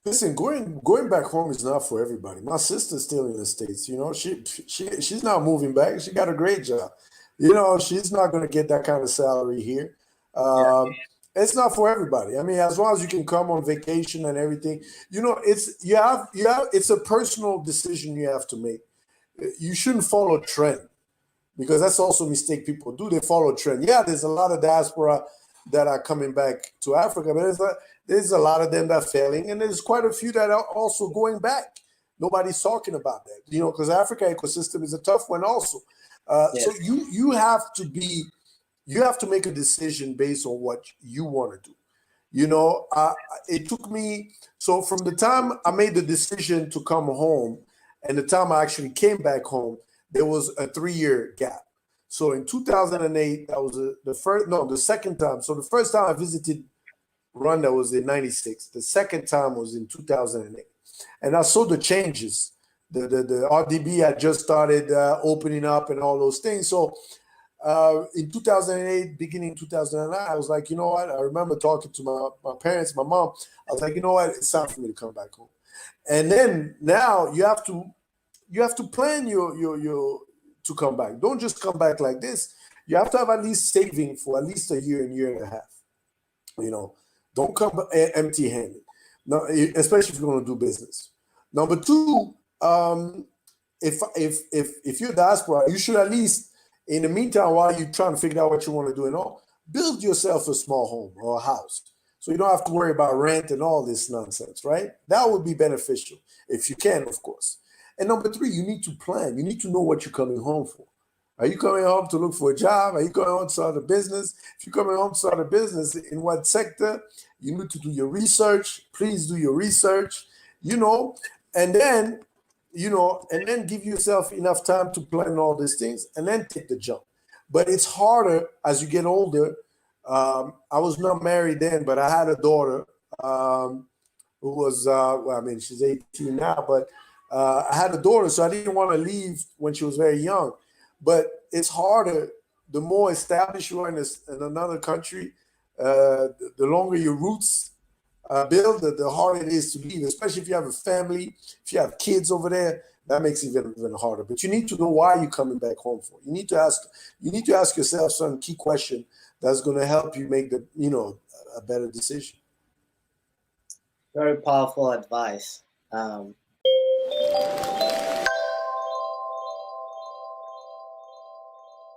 Listen, going back home is not for everybody. My sister's still in the States. You know, she's not moving back. She got a great job. You know, she's not going to get that kind of salary here. Yeah. It's not for everybody. I mean, as long as you can come on vacation and everything, you know, it's a personal decision you have to make. You shouldn't follow trend because that's also a mistake people do. They follow trend. Yeah, there's a lot of diaspora that are coming back to Africa, but there's a lot of them that are failing, and there's quite a few that are also going back. Nobody's talking about that, you know, because Africa ecosystem is a tough one also. Yes. So you have to make a decision based on what you want to do. You know, it took me, so from the time I made the decision to come home and the time I actually came back home, there was a 3-year gap. So in 2008, that was the second time. So the first time I visited Rwanda was in 96. The second time was in 2008. And I saw the changes. The RDB had just started opening up and all those things. So in 2008, beginning 2009, I was like, you know what? I remember talking to my parents, my mom. I was like, you know what? It's time for me to come back home. And then now you have to plan your to come back. Don't just come back like this. You have to have at least saving for at least a year and a half. You know, don't come empty-handed. No, especially if you're going to do business. Number two, if you're diaspora, you should at least, in the meantime, while you're trying to figure out what you want to do and all, build yourself a small home or a house. So you don't have to worry about rent and all this nonsense, right? That would be beneficial if you can, of course. And number three, you need to plan. You need to know what you're coming home for. Are you coming home to look for a job? Are you coming home to start a business? If you're coming home to start a business, in what sector? You need to do your research. Please do your research, you know, and then give yourself enough time to plan all these things and then take the jump. But it's harder as you get older. I was not married then, but I had a daughter who was, well, I mean, she's 18 now, but I had a daughter, so I didn't want to leave when she was very young. But it's harder. The more established you are in another country, the longer your roots build, the harder it is to leave, especially if you have a family, if you have kids over there, that makes it even harder. But you need to know why you're coming back home for. You need to ask yourself some key question that's going to help you make a better decision. Very powerful advice.